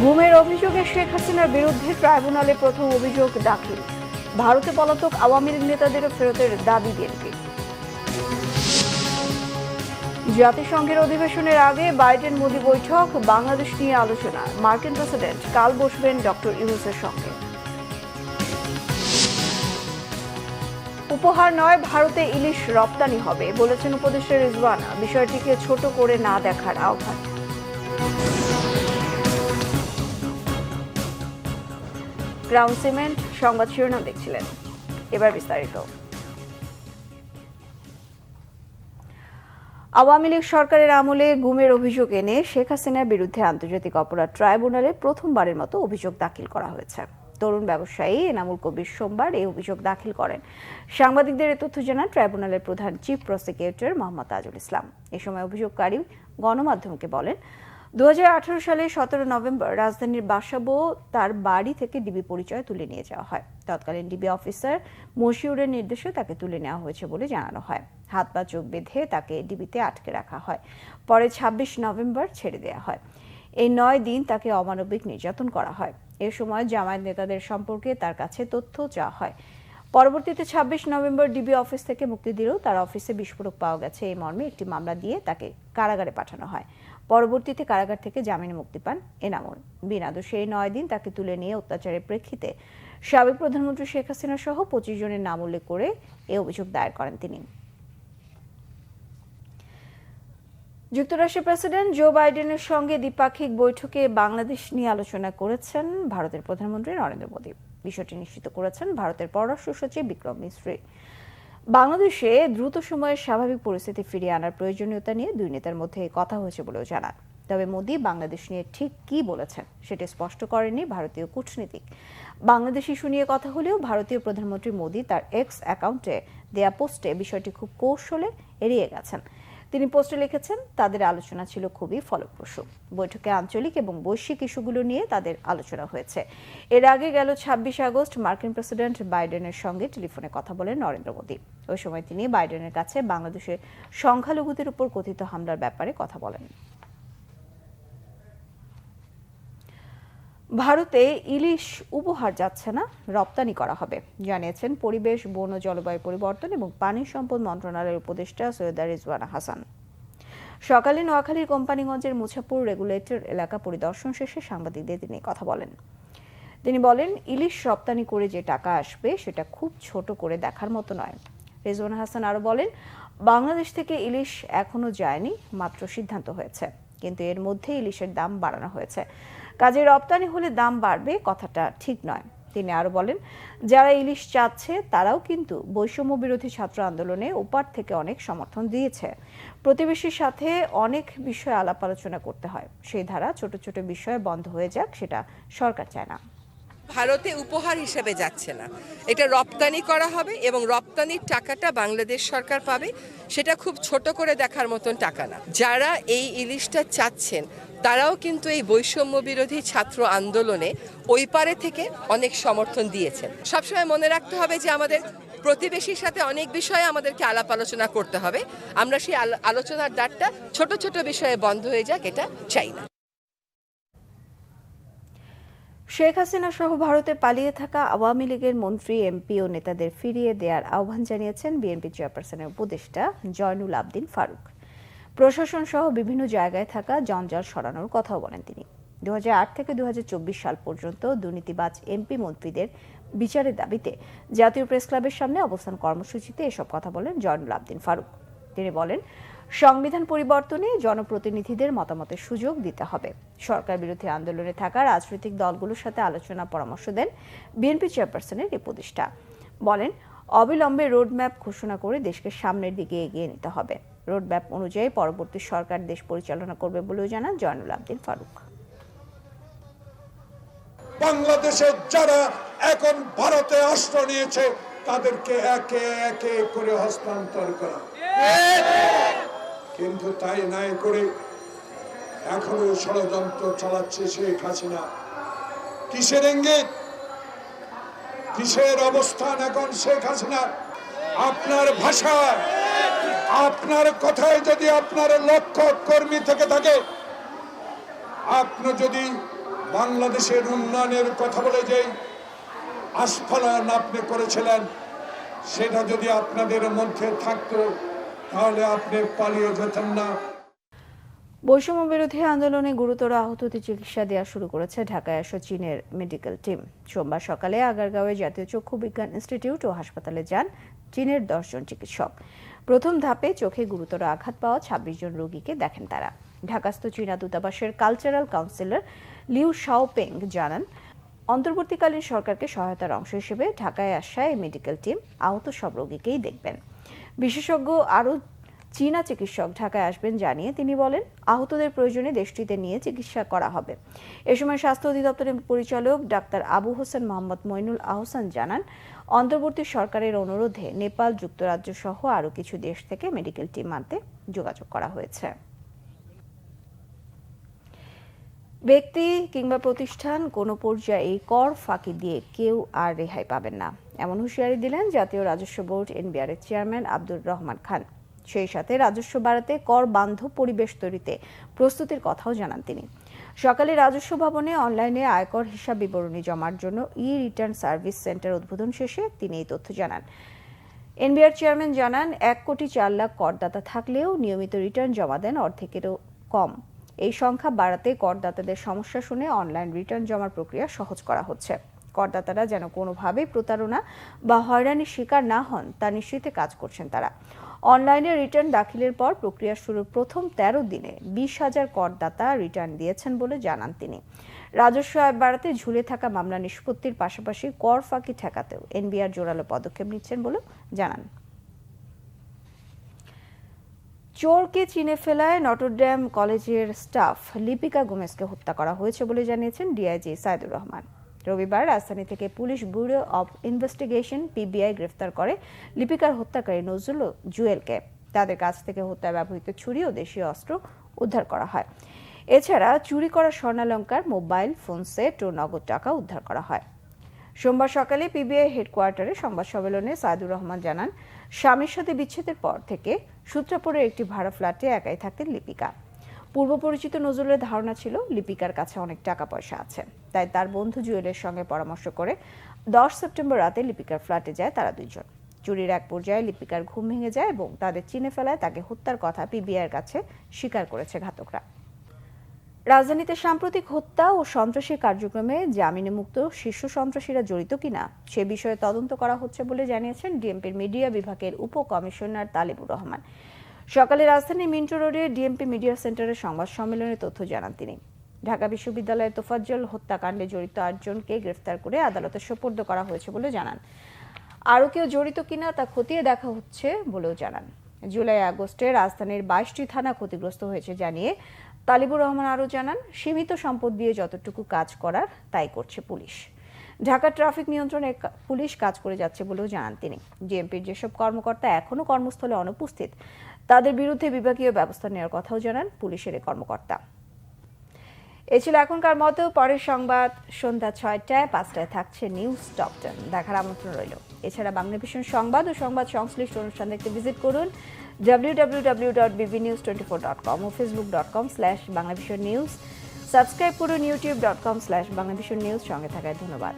গুমের অভিযোগে শেখ হাসিনার বিরুদ্ধে ট্রাইব্যুনালে প্রথম অভিযোগ দাখিল। ভারতে পলাতক আওয়ামী লীগ নেতাদেরও ফেরতের দাবি বিএনপি। জাতিসংঘের অধিবেশনের আগে বাইডেন মোদি বৈঠক, বাংলাদেশ নিয়ে আলোচনা। মার্কিন প্রেসিডেন্ট কাল বসবেন ডক্টর ইউনূসের সঙ্গে। উপহার নয়, ভারতে ইলিশ রপ্তানি হবে বলেছেন উপদেষ্টা রিজওয়ানা। বিষয়টিকে ছোট করে না দেখার আহ্বান। ক্রাউন সিমেন্ট সংবাদ শিরোনাম দেখছিলেন, এবার বিস্তারিত। আওয়ামী লীগ সরকারের আমলে গুমের অভিযোগ এনে শেখ হাসিনার বিরুদ্ধে আন্তর্জাতিক অপরাধ ট্রাইব্যুনালে প্রথমবারের মতো অভিযোগ দাখিল করা হয়েছে। তরুণ ব্যবসায়ী এনামুল কবির সোমবার এই অভিযোগ দাখিল করেন। সাংবাদিকদের এ তথ্য জানান ট্রাইব্যুনালের প্রধান চিফ প্রসিকিউটর মোহাম্মদ তাজুল ইসলাম। এ সময় অভিযোগকারী গণমাধ্যমকে বলেন, 2018 সালে 17 নভেম্বর রাজধানীর বাসাবো তার বাড়ি থেকে ডিবি পরিচয় তুলে নিয়ে যাওয়া হয়। তৎকালীন ডিবি অফিসার মশিউরের নির্দেশে তাকে তুলে নেওয়া হয়েছে বলে জানানো হয়। হাত পা চোখ বেঁধে তাকে ডিবিতে আটকে রাখা হয়। পরে 26 নভেম্বর ছেড়ে দেওয়া হয়। এই 9 দিন তাকে অমানবিক নির্যাতন করা হয়। এ সময় জামায়াত নেতাদের সম্পর্কে তার কাছে তথ্য চাওয়া হয়। পরবর্তীতে 26 নভেম্বর ডিবি অফিস থেকে মুক্তি দিলেও তার অফিসে বিস্ফোরক পাওয়া গেছে এই মর্মে একটি মামলা দিয়ে তাকে কারাগারে পাঠানো হয়। পরবর্তীতে কারাগার থেকে জামিনে মুক্তি পান এনামুল। বিনা দোষে এই 9 দিন তাকে তুলে নিয়ে অত্যাচারের প্রেক্ষিতে সাবেক প্রধানমন্ত্রী শেখ হাসিনা সহ 25 জনের নাম উল্লেখ করে এ অভিযোগ দায়ের করেন তিনি। যুক্তরাষ্ট্রের প্রেসিডেন্ট জো বাইডেনের সঙ্গে দ্বিপাক্ষিক বৈঠকে বাংলাদেশ নিয়ে আলোচনা করেছেন ভারতের প্রধানমন্ত্রী নরেন্দ্র মোদী। বিষয়টি নিশ্চিত করেছেন ভারতের পররাষ্ট্র সচিব বিক্রম মিশ্রি। বাংলাদেশে দ্রুত সময়ে স্বাভাবিক পরিস্থিতি ফিরিয়ে আনার প্রয়োজনীয়তা নিয়ে দুই নেতার মধ্যে কথা হয়েছে বলেও জানান। তবে মোদী বাংলাদেশ নিয়ে ঠিক কি বলেছেন সেটি স্পষ্ট করেননি ভারতীয় কূটনীতিক। বাংলাদেশ ইস্যু নিয়ে কথা হলেও ভারতীয় প্রধানমন্ত্রী মোদী তার এক্স অ্যাকাউন্টে দেয়া পোস্টে বিষয়টি খুব কৌশলে এড়িয়ে গেছেন। তিনি পোস্টে লিখেছেন, তাদের আলোচনা ছিল খুবই ফলপ্রসূ। বৈঠকে আঞ্চলিক এবং বৈশ্বিক ইস্যুগুলো নিয়ে তাদের আলোচনা হয়েছে। এর আগে গেল 26 আগস্ট মার্কিন প্রেসিডেন্ট বাইডেনের সঙ্গে টেলিফোনে কথা বলেন নরেন্দ্র মোদী। ওই সময় তিনি বাইডেনের কাছে বাংলাদেশের সংখ্যালঘুদের উপর কথিত হামলার ব্যাপারে কথা বলেন। ভারতে ইলিশ উপহার যাচ্ছে না, রপ্তানি করা হবে জানিয়েছেন পরিবেশ, বন ও জলবায়ু পরিবর্তন এবং পানি সম্পদ মন্ত্রণালয়ের উপদেষ্টা সৈয়দা রিজওয়ানা হাসান। সকালে নোয়াখালীর কোম্পানিগঞ্জের মুছাপুর রেগুলেটর এলাকা পরিদর্শন শেষে সাংবাদিকদের তিনি কথা বলেন। তিনি বলেন, ইলিশ রপ্তানি করে যে টাকা আসবে সেটা খুব ছোট করে দেখার মতো নয়। রিজওয়ানা হাসান আরো বলেন, বাংলাদেশ থেকে ইলিশ এখনো যায়নি, মাত্র সিদ্ধান্ত হয়েছে, কিন্তু এর মধ্যে ইলিশের দাম বাড়ানো হয়েছে। কাজে রপ্তানি হলে দাম বাড়বে কথাটা ঠিক নয়। তিনি আরো বলেন, যারা ইলিশ চাচ্ছে তারাও কিন্তু বৈষম্য বিরোধী ছাত্র আন্দোলনে ওপার থেকে অনেক সমর্থন দিয়েছে। প্রতিবেশীর সাথে অনেক বিষয়ে আলাপ আলোচনা করতে হয়, সেই ধারা ছোট ছোট বিষয়ে বন্ধ হয়ে যাক, সেটা সরকার চায় না। ভারতে উপহার হিসেবে যাচ্ছে না, এটা রপ্তানি করা হবে এবং রপ্তানির টাকাটা বাংলাদেশ সরকার পাবে। সেটা খুব ছোট করে দেখার মতন টাকা না। যারা এই ইলিশটা চাচ্ছেন তারাও কিন্তু এই বৈষম্য বিরোধী ছাত্র আন্দোলনে ওই পারে থেকে অনেক সমর্থন দিয়েছেন। সবসময় মনে রাখতে হবে যে আমাদের প্রতিবেশীর সাথে অনেক বিষয়ে আমাদেরকে আলাপ আলোচনা করতে হবে। আমরা সেই আলোচনার দ্বারটা ছোট ছোট বিষয়ে বন্ধ হয়ে যাক, এটা চাই না। শেখ হাসিনা সহ ভারতে পালিয়ে থাকা আওয়ামী লীগের মন্ত্রী, এমপি ও নেতাদের ফিরিয়ে দেওয়ার আহ্বান জানিয়েছেন বিএনপি চেয়ারপারসনের উপদেষ্টা জয়নুল আবদিন ফারুক। প্রশাসন সহ বিভিন্ন জায়গায় থাকা জঞ্জাল সরানোর কথাও বলেন তিনি। 2008 থেকে 2024 সাল পর্যন্ত দুর্নীতিবাজ এমপি মন্ত্রীদের বিচারের দাবিতে জাতীয় প্রেস ক্লাবের সামনে অবস্থান কর্মসূচিতে এসব কথা বলেন জয়নুল আবদিন ফারুক। তিনি বলেন, সংবিধান পরিবর্তনে জনপ্রতিনিধিদের মতামতের সুযোগ দিতে হবে। সরকার বিরোধী আন্দোলনে থাকা রাজনৈতিক দলগুলোর সাথে আলোচনা পরামর্শ দেন বিএনপি চেয়ারপারসনের উপদেষ্টা। বলেন, অবিলম্বে রোডম্যাপ ঘোষণা করে দেশকে সামনের দিকে এগিয়ে নিতে হবে। রোডম্যাপ অনুযায়ী পরবর্তী সরকার দেশ পরিচালনা করবে বলেও জানান জয়নুল আবদিন ফারুক। বাংলাদেশের যারা এখন ভারতে আশ্রয় নিয়েছে তাদেরকে একে একে করে হস্তান্তর করা, কিন্তু তাই নাই করে এখনো ষড়যন্ত্র চালাচ্ছে শেখ হাসিনা। কিসের ইঙ্গিত, কিসের অবস্থান এখন শেখ হাসিনা? আপনার ভাষায়, আপনার কথায় যদি আপনার লক্ষ্য কর্মী থেকে থাকে, আপনি যদি বাংলাদেশের উন্নয়নের কথা বলে যে আস্ফালন আপনি করেছিলেন, সেটা যদি আপনাদের মধ্যে থাকতো তাহলে আপনি পালিয়ে যেতেন না। বৈষম্য বিরোধী আন্দোলনে গুরুতর আহতদের চিকিৎসা দেওয়া শুরু করেছে ঢাকায় আসা চীনের মেডিকেল টিম। সোমবার সকালে আগারগাঁওয়ে জাতীয় চক্ষু বিজ্ঞান ইনস্টিটিউট ও হাসপাতালে যান চীনের 10 জন চিকিৎসক। প্রথম ধাপে চোখে গুরুতর আঘাত পাওয়া 26 জন রোগীকে দেখেন তারা। ঢাকাস্থ চীনা দূতাবাসের কালচারাল কাউন্সিলর লিউ শাওপেং জানান, অন্তর্বর্তীকালীন সরকারকে সহায়তার অংশ হিসেবে ঢাকায় আসা এই মেডিকেল টিম আহত সব রোগীকেই দেখবেন। বিশেষজ্ঞ আরও চীনা চিকিৎসক ঢাকায় আসবেন জানিয়ে তিনি বলেন, আহতদের প্রয়োজনে দেশটিতে নিয়ে চিকিৎসা করা হবে। এ সময় স্বাস্থ্য অধিদপ্তরের পরিচালক ডাক্তার আবু হোসেন মোহাম্মদ মইনুল আহসান জানান, অন্তর্বর্তী সরকারের অনুরোধে নেপাল, যুক্তরাজ্য সহ আরও কিছু দেশ থেকে মেডিকেল টিম আনতে যোগাযোগ করা হয়েছে। ব্যক্তি কিংবা প্রতিষ্ঠান কোনো পর্যায়ে কর ফাঁকি দিয়ে কেউ আর রেহাই পাবেন না, এমন হুঁশিয়ারি দিলেন জাতীয় রাজস্ব বোর্ড এনবিআর এর চেয়ারম্যান আব্দুর রহমান খান। সেই সাথে রাজস্ব বাড়াতে কর বান্ধব পরিবেশ তৈরিতে প্রস্তুতির কথাও জানান তিনি। সকালে রাজস্ব ভবনে অনলাইনে আয়কর হিসাব বিবরণী জমার জন্য রিটার্ন সার্ভিস সেন্টার উদ্বোধন শেষে তিনি এই তথ্য জানান। এনবিআর চেয়ারম্যান জানান, 1,04,00,000 করদাতা থাকলেও নিয়মিত রিটার্ন জমা দেন অর্ধেকেরও কম। এই সংখ্যা বাড়াতে করদাতাদের সমস্যা শুনে অনলাইন রিটার্ন জমার প্রক্রিয়া সহজ করা হচ্ছে। করদাতারা যেন কোনোভাবেই প্রতারণা বা হয়রানির শিকার না হন তা নিশ্চিতে কাজ করছেন তারা। অনলাইনে রিটার্ন দাখিলের পর প্রক্রিয়া শুরুর প্রথম 13 দিনে 20,000 করদাতা রিটার্ন দিয়েছেন বলে জানান তিনি। রাজস্ব আয় বাড়াতে ঝুলে থাকা মামলা নিষ্পত্তির পাশাপাশি কর ফাঁকি ঠেকাতেও এনবিআর জোরালো পদক্ষেপ নিচ্ছেন বলে জানান। চোরকে চিনে ফেলায় নটরডেম কলেজের স্টাফ লিপিকা গোমেজকে হত্যা করা হয়েছে বলে জানিয়েছেন ডিআইজি সাইদুর রহমান। রবিবার রাজধানী থেকে police bureau of investigation PBI গ্রেফতার করে লিপিকার হত্যাকারী নজরুল ও জুয়েলকে। তাদের কাছ থেকে হত্যায় ব্যবহৃত ছুরি ও দেশীয় অস্ত্র উদ্ধার করা হয়। এছাড়া চুরি করা স্বর্ণালংকার, মোবাইল ফোন সেট ও নগদ টাকা উদ্ধার করা হয়। সোমবার সকালে পিবিআই হেডকোয়ার্টারে সংবাদ সম্মেলনে সাইদুর রহমান জানান, স্বামীর সাথে বিচ্ছেদের পর থেকে সূত্রাপুরের একটি ভাড়া ফ্ল্যাটে একাই থাকতেন লিপিকা। পূর্ব পরিচিত নজরুলের ধারণা ছিল লিপিকার কাছে অনেক টাকা পয়সা আছে, তাই তার বন্ধু জুয়েলের সঙ্গে পরামর্শ করে 10 সেপ্টেম্বর রাতে লিপিকার ফ্ল্যাটে যায় তারা দুইজন। চুরির এক পর্যায়ে লিপিকার ঘুম ভেঙে যায় এবং তাদের চিনে ফেলায় তাকে হত্যার কথা পিবিআইয়ের কাছে স্বীকার করেছে ঘাতকরা। রাজধানীতে সাম্প্রতিক হত্যা ও সন্ত্রাসী কার্যক্রমে জামিনে মুক্ত শীর্ষ সন্ত্রাসীরা জড়িত কিনা সে বিষয়ে তদন্ত করা হচ্ছে বলে জানিয়েছেন ডিএমপির মিডিয়া বিভাগের উপকমিশনার তালিবুর রহমান। সকালে রাজধানীর মিন্টো রোডে ডিএমপি মিডিয়া সেন্টারের সংবাদ সম্মেলনে তথ্য জানান তিনি। ঢাকা বিশ্ববিদ্যালয়ের তোফাজ্জল হত্যাকাণ্ডে জড়িত 8 জনকে গ্রেফতার করে আদালতে সোপর্দ করা হয়েছে বলে জানান। আরও কেউ জড়িত কিনা তা খতিয়ে দেখা হচ্ছে বলেও জানান। জুলাই আগস্টে রাজধানীর 22টি থানা ক্ষতিগ্রস্ত হয়েছে জানিয়ে তালিবুর রহমান আরও জানান, সীমিত সম্পদ দিয়ে যতটুকু কাজ করার তাই করছে পুলিশ। ঢাকা ট্রাফিক নিয়ন্ত্রণে পুলিশ কাজ করে যাচ্ছে বলেও জানান তিনি। ডিএমপির যেসব কর্মকর্তা এখনও কর্মস্থলে অনুপস্থিত তাদের বিরুদ্ধে বিভাগীয় ব্যবস্থা নেওয়ার কথাও জানান পুলিশের এই কর্মকর্তা। এ ছিল এখনকার মতো। পরের সংবাদ সন্ধ্যা 6টায়, 5টায় থাকছে নিউজ টপ 10। দেখার আমন্ত্রণ রইল। এছাড়া বাংলাভিশন সংবাদ ও সংবাদ সংশ্লিষ্ট অনুষ্ঠান দেখতে ভিজিট করুন www.bbnews24.com ও facebook.com/banglavisionnews। সাবস্ক্রাইব করুন youtube.com/banglavisionnews। সঙ্গে থাকায় ধন্যবাদ।